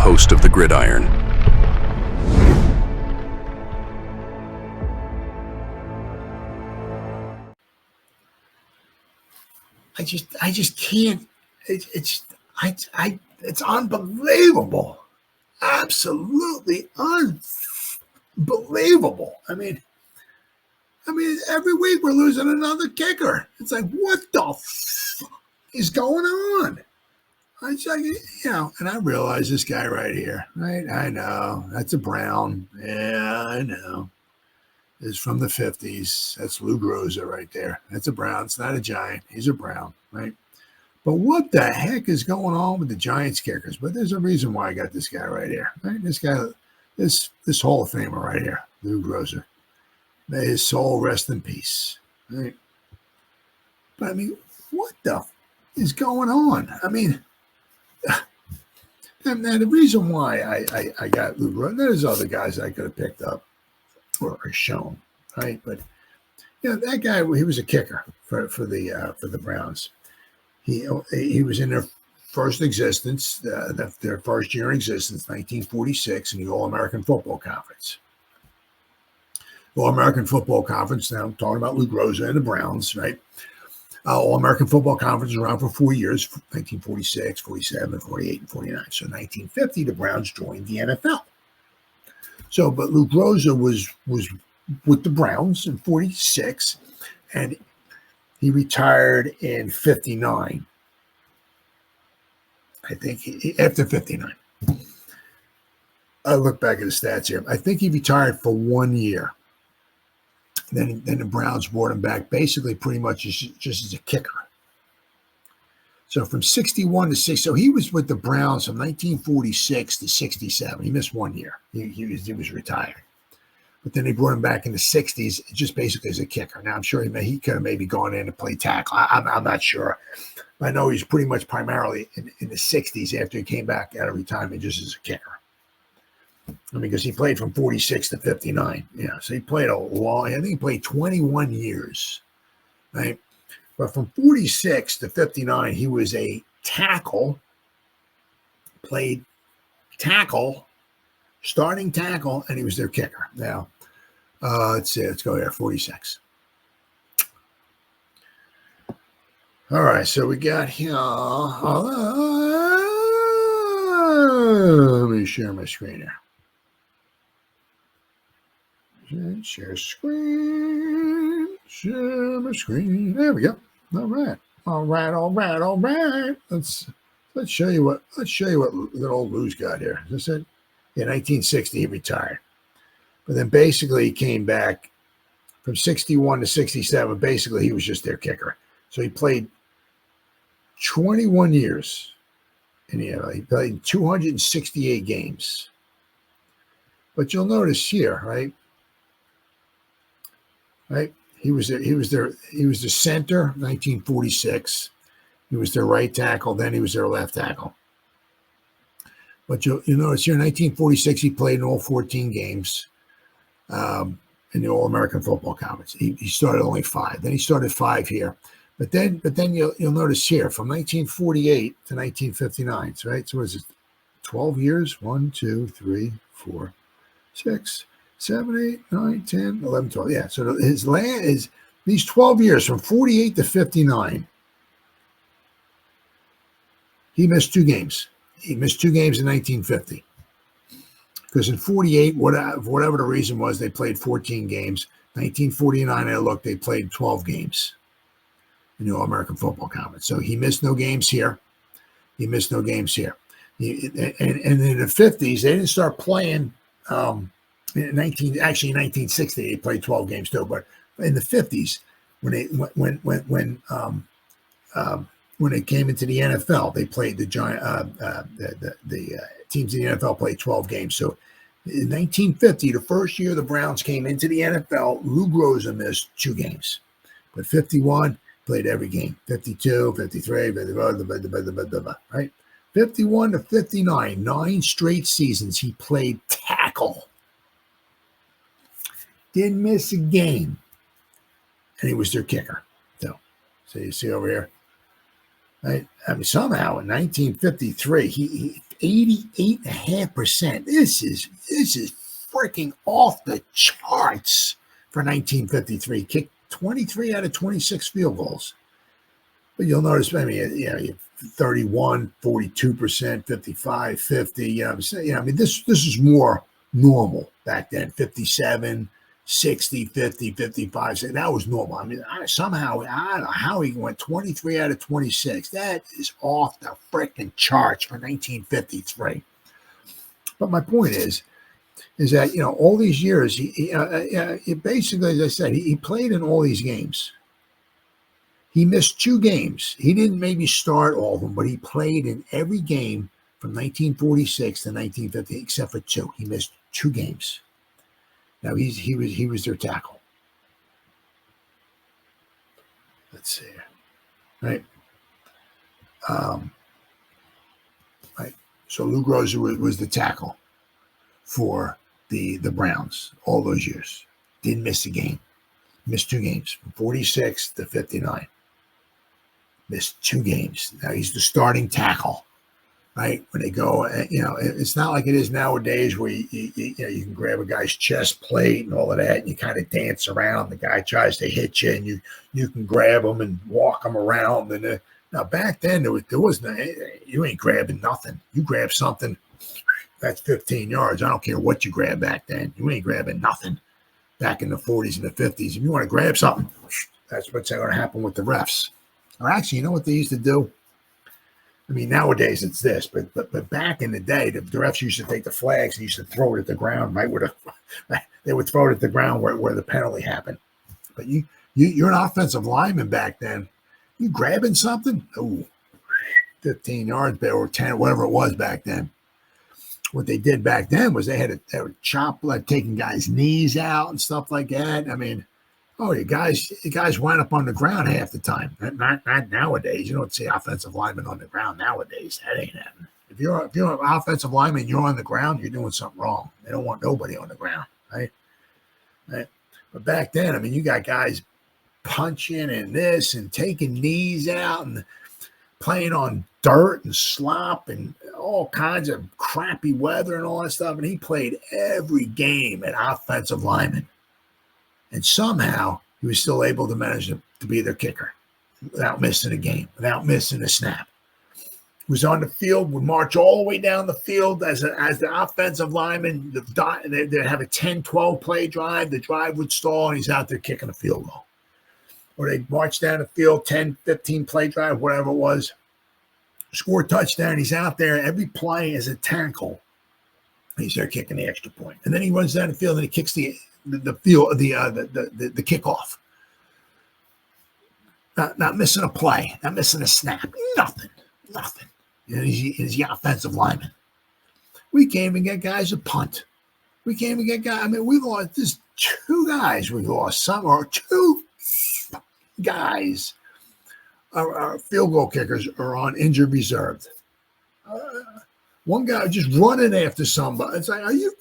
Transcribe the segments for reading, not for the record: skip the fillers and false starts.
host of the Gridiron. I just can't. It's unbelievable. Absolutely unbelievable. I mean, every week we're losing another kicker. It's like, what the is going on? It's like, and I realize this guy right here, right? I know that's a Brown. Yeah, I know. It's from the 50s. That's Lou Groza right there. That's a Brown. It's not a Giant. He's a Brown, right? But what the heck is going on with the Giants kickers? But there's a reason why I got this guy right here, right? This guy, this Hall of Famer right here, Lou Groza. May his soul rest in peace, right? But I mean, what the is going on? I mean, and the reason why I got Lou Groza, there's other guys I could have picked up or shown, right? But that guy, he was a kicker for the Browns. He was in their first existence, their first year in existence, 1946, in the All-American Football Conference. All-American Football Conference. Now I'm talking about Lou Groza and the Browns, right? All-American Football Conference was around for 4 years, 1946, 47, 48, and 49. So 1950, the Browns joined the NFL. So, but Lou Groza was with the Browns in 46, and he retired in 59. I think after 59. I look back at the stats here. I think he retired for 1 year. Then the Browns brought him back basically pretty much just as a kicker. So from 61 to 6, so he was with the Browns from 1946 to 67. He missed 1 year. He was retired. But then they brought him back in the 60s just basically as a kicker. Now, I'm sure he could have maybe gone in to play tackle. I'm not sure. I know he's pretty much primarily in the 60s after he came back out of retirement just as a kicker. I mean, because he played from 46 to 59. Yeah, so he played a long, I think he played 21 years, right? But from 46 to 59, he was a tackle, played tackle, starting tackle, and he was their kicker. Now, let's see, let's go there, 46. All right, so we got here. Let me share my screen here. Share my screen. There we go. All right. Let's show you what that old Lou's got here. As I said, in 1960 he retired, but then basically he came back from 61 to 67. Basically, he was just their kicker. So he played 21 years in the NFL. He played 268 games. But you'll notice here, right? He was the center, 1946. He was their right tackle. Then he was their left tackle. But you'll notice here in 1946, he played in all 14 games in the All-American Football Conference. He started only 5. Then he started 5 here. But then you'll notice here from 1948 to 1959. So, right? So what is it? 12 years? 1, 2, 3, 4, 6, 7, 8, 9, 10, 11, 12. Yeah. So his land is these 12 years from 48 to 59. He missed 2 games. He missed 2 games in 1950. Because in 48, whatever the reason was, they played 14 games. 1949, I looked, they played 12 games in the All-American Football Conference. So he missed no games here. And in the 50s, they didn't start playing in 1960, they played 12 games too. But in the 50s, when they came into the NFL, they played the teams in the NFL played 12 games. So in 1950, the first year the Browns came into the NFL, Lou Groza missed 2 games. But 51, played every game. 52, 53, right? 51 to 59, 9 straight seasons he played tackle. Didn't miss a game. And he was their kicker. So you see over here. Right? I mean, somehow in 1953, he 88.5%. This is freaking off the charts for 1953. Kicked 23 out of 26 field goals. But you'll notice, I mean, you 31, 42%, 55, 50. You know what I'm saying? I mean, this is more normal back then. 57, 60, 50, 55. So that was normal. I mean, somehow, I don't know how he went 23 out of 26. That is off the freaking charts for 1953. But my point is that, all these years, he basically, as I said, he played in all these games. He missed 2 games. He didn't maybe start all of them, but he played in every game from 1946 to 1950, except for 2. He missed 2 games. Now he was their tackle. Let's see, right? Right. So Lou Groza was the tackle for the Browns all those years. Didn't miss a game. Missed 2 games from 46 to 59. Missed 2 games. Now he's the starting tackle, right? When they go, it's not like it is nowadays where you can grab a guy's chest plate and all of that, and you kind of dance around. The guy tries to hit you, and you can grab him and walk him around. And now back then there was no, you ain't grabbing nothing. You grab something, that's 15 yards. I don't care what you grab back then. You ain't grabbing nothing. Back in the 40s and the 50s, if you want to grab something, that's what's going to happen with the refs. Or actually, you know what they used to do? I mean, nowadays it's this, but back in the day, the refs used to take the flags and used to throw it at the ground, right? They would throw it at the ground where the penalty happened. But you're an offensive lineman back then. You grabbing something? Oh, 15 yards or 10, whatever it was back then. What they did back then was they would chop, like taking guys' knees out and stuff like that. I mean, you guys wind up on the ground half the time. Not nowadays. You don't see offensive linemen on the ground nowadays. That ain't happening. If you're an offensive lineman, you're on the ground, you're doing something wrong. They don't want nobody on the ground, right? But back then, I mean, you got guys punching and this and taking knees out and playing on dirt and slop and all kinds of crappy weather and all that stuff. And he played every game at offensive lineman. And somehow he was still able to manage to be their kicker without missing a game, without missing a snap. He was on the field, would march all the way down the field as the offensive lineman. They'd have a 10, 12 play drive. The drive would stall, and he's out there kicking a field goal. Or they'd march down the field, 10, 15 play drive, whatever it was. Score a touchdown. He's out there every play as a tackle. He's there kicking the extra point. And then he runs down the field and he kicks the kickoff. Not missing a play, not missing a snap, nothing. And he's the offensive lineman. We can't even get guys to punt. We can't even get guys. I mean, we've lost just 2 guys. We've lost some or 2 guys. Our field goal kickers are on injured reserve. One guy just running after somebody. It's like, are you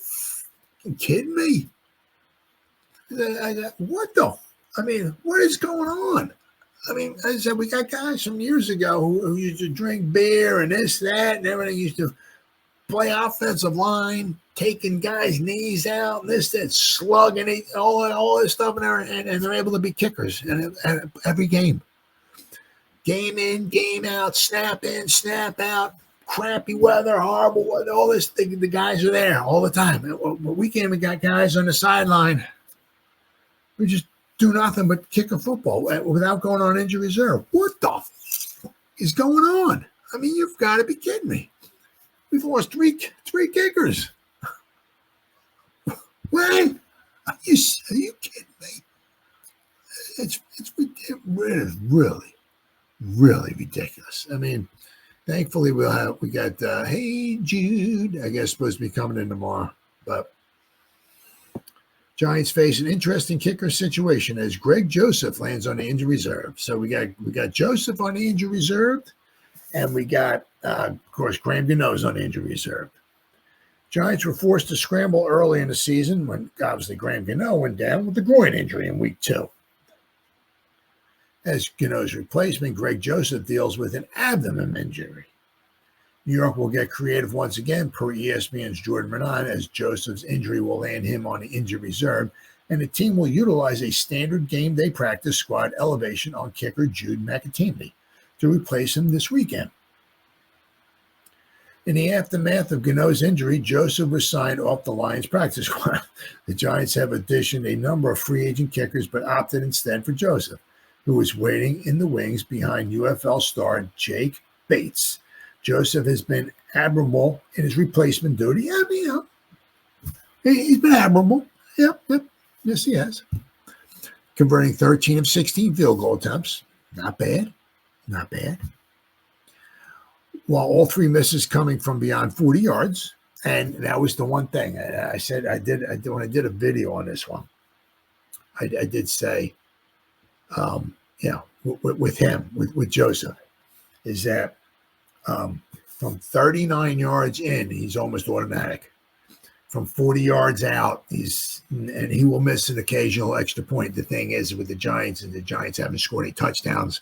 kidding me? What is going on? I mean, as I said, we got guys from years ago who used to drink beer and this, that, and everything. Used to play offensive line, taking guys' knees out, and this, that, slugging it, all this stuff, and they're able to be kickers and every game. Game in, game out, snap in, snap out, crappy weather, horrible weather, all this. The guys are there all the time. We can't even got guys on the sideline. We just do nothing but kick a football without going on injury reserve. What the is going on? I mean, you've got to be kidding me. We've lost three kickers. When? Are you kidding me? It's really, really ridiculous. I mean, thankfully we got Hey Jude, I guess, supposed to be coming in tomorrow, but Giants face an interesting kicker situation as Greg Joseph lands on the injury reserve. So we got Joseph on the injury reserve, and we got of course Graham Gano on the injury reserve. Giants were forced to scramble early in the season when obviously Graham Gano went down with the groin injury in week 2. As Gano's replacement, Greg Joseph deals with an abdomen injury. New York will get creative once again, per ESPN's Jude Raanan, as Joseph's injury will land him on the injured reserve, and the team will utilize a standard game day practice squad elevation on kicker Jude McAtamney to replace him this weekend. In the aftermath of Gano's injury, Joseph was signed off the Lions practice squad. The Giants have auditioned a number of free agent kickers, but opted instead for Joseph, who is waiting in the wings behind UFL star Jake Bates. Joseph has been admirable in his replacement duty. I mean, he's been admirable. Yep. Yes, he has. Converting 13 of 16 field goal attempts. Not bad. While all three misses coming from beyond 40 yards. And that was the one thing I said when I did a video on this one. I did say, with Joseph, is that from 39 yards in, he's almost automatic. From 40 yards out, he will miss an occasional extra point. The thing is with the Giants, and the Giants haven't scored any touchdowns.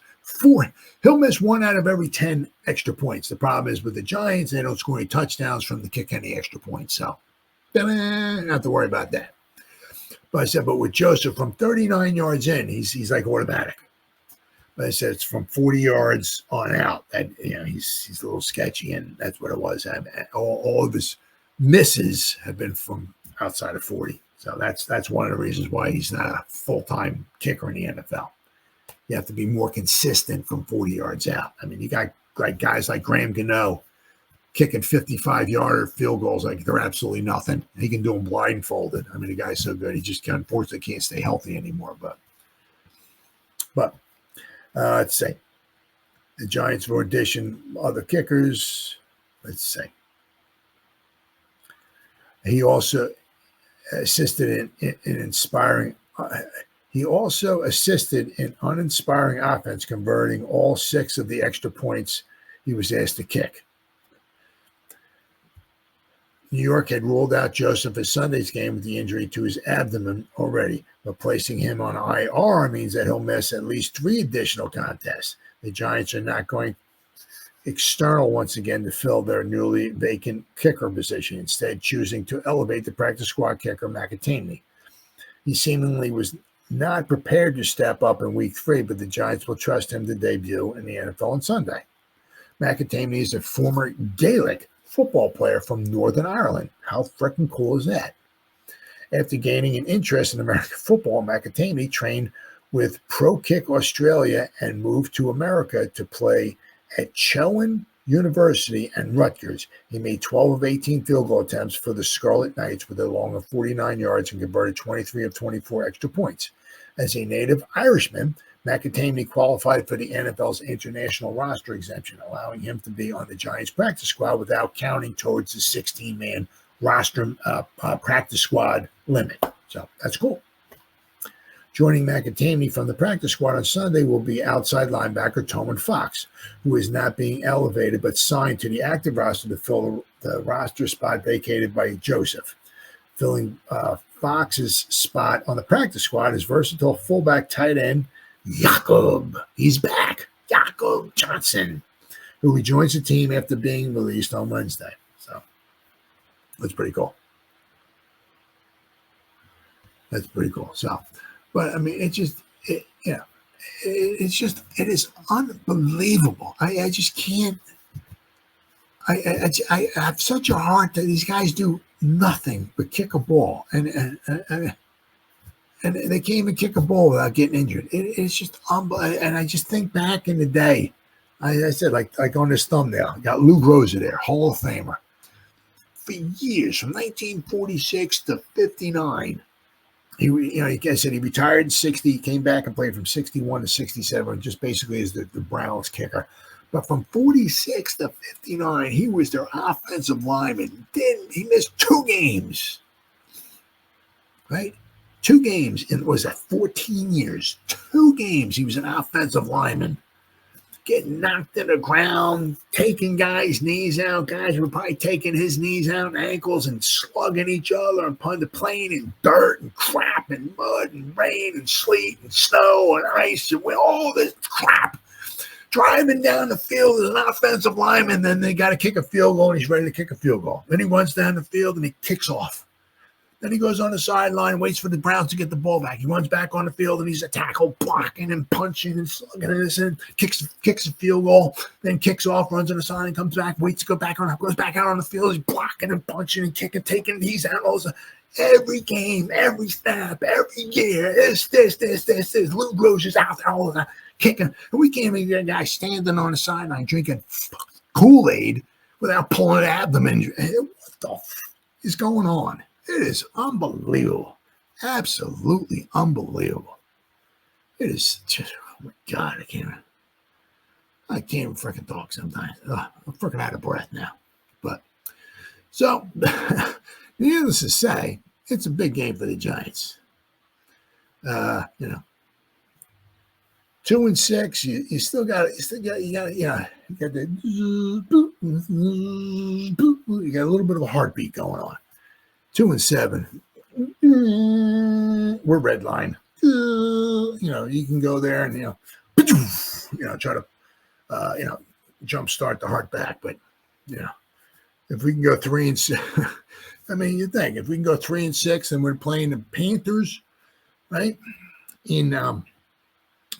He'll miss 1 out of every 10 extra points. The problem is with the Giants, they don't score any touchdowns from the kick any extra points. So, not have to worry about that. But I said, but with Joseph, from 39 yards in, he's like automatic. But I said it's from 40 yards on out that he's a little sketchy, and that's what it was. All of his misses have been from outside of 40. So that's one of the reasons why he's not a full-time kicker in the NFL. You have to be more consistent from 40 yards out. I mean, you got guys like Graham Gano kicking 55-yarder field goals like they're absolutely nothing. He can do them blindfolded. I mean, the guy's so good. He just unfortunately can't stay healthy anymore. But let's see. The Giants will audition other kickers. Let's see. He also assisted in inspiring. He also assisted in uninspiring offense, converting all 6 of the extra points he was asked to kick. New York had ruled out Joseph for Sunday's game with the injury to his abdomen already, but placing him on IR means that he'll miss at least 3 additional contests. The Giants are not going external once again to fill their newly vacant kicker position, instead choosing to elevate the practice squad kicker McAtamney. He seemingly was not prepared to step up in week 3, but the Giants will trust him to debut in the NFL on Sunday. McAtamney is a former Gaelic football player from Northern Ireland. How freaking cool is that? After gaining an interest in American football, McAtamney trained with Pro Kick Australia and moved to America to play at Chowan University and Rutgers. He made 12 of 18 field goal attempts for the Scarlet Knights with a long of 49 yards and converted 23 of 24 extra points. As a native Irishman, McAtamney qualified for the NFL's international roster exemption, allowing him to be on the Giants practice squad without counting towards the 16-man roster practice squad limit. So that's cool. Joining McAtamney from the practice squad on Sunday will be outside linebacker Toman Fox, who is not being elevated but signed to the active roster to fill the roster spot vacated by Joseph. Filling Fox's spot on the practice squad is versatile fullback tight end Jakob. He's back. Jakob Johnson, who rejoins the team after being released on Wednesday. So that's pretty cool. So, but I mean, it is unbelievable. I just can't. I have such a heart that these guys do nothing but kick a ball, and they can't even kick a ball without getting injured. It's just unbelievable. And I just think back in the day, I said, like on this thumbnail, I got Lou Groza there, Hall of Famer, for years, from 1946 to 59. Like I said, he retired in 60. He came back and played from 61 to 67, just basically as the Browns kicker. But from 46 to 59, he was their offensive lineman. Then he missed 2 games, right? 2 games in, 14 years? 2 games he was an offensive lineman. getting knocked to the ground, taking guys' knees out. Guys were probably taking his knees out and ankles and slugging each other and playing in dirt and crap and mud and rain and sleet and snow and ice and all this crap. Driving down the field as an offensive lineman, then they got to kick a field goal, and he's ready to kick a field goal. Then he runs down the field, and he kicks off. Then he goes on the sideline, waits for the Browns to get the ball back. He runs back on the field, and he's a tackle, blocking and punching and slugging and kicks a field goal, then kicks off, runs on the sideline, comes back, waits to go back on, goes back out on the field. He's blocking and punching and kicking, taking these out. Every game, every snap, every year, this. Lou Gross is out there all the time, kicking. And we can't even get a guy standing on the sideline drinking Kool-Aid without pulling an abdomen. What the is going on? It is unbelievable. Absolutely unbelievable. It is just, oh my God, I can't even freaking talk sometimes. I'm freaking out of breath now. But, so, needless to say, it's a big game for the Giants. 2-6, you got a little bit of a heartbeat going on. 2-7. We're red line. You can go there and try to jumpstart the heart back, but if we can go 3-6, I mean, you think if we can go 3-6 and we're playing the Panthers, right, in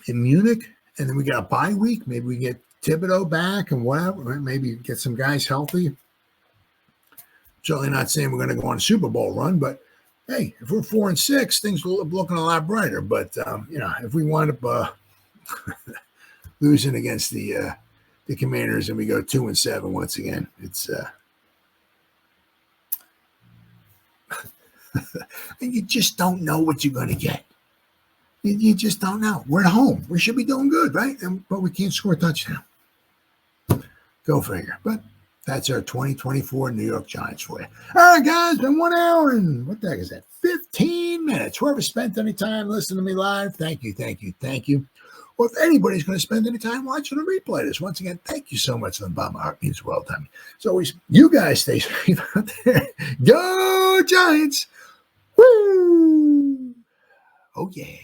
Munich, and then we got a bye week, maybe we get Thibodeau back and whatever, right? Maybe get some guys healthy. Certainly not saying we're going to go on a Super Bowl run, but hey, if we're 4-6, things are looking a lot brighter. But if we wind up losing against the Commanders and we go 2-7 once again, it's and you just don't know what you're going to get. You just don't know. We're at home. We should be doing good, right? But we can't score a touchdown. Go figure. But that's our 2024 New York Giants for you. All right, guys, been 1 hour and what the heck is that? 15 minutes. Whoever spent any time listening to me live, thank you. Or if anybody's going to spend any time watching a replay this, once again, thank you so much from the bottom of my heart. It means the world to me. As always, you guys stay safe out there. Go Giants! Woo! Oh, yeah.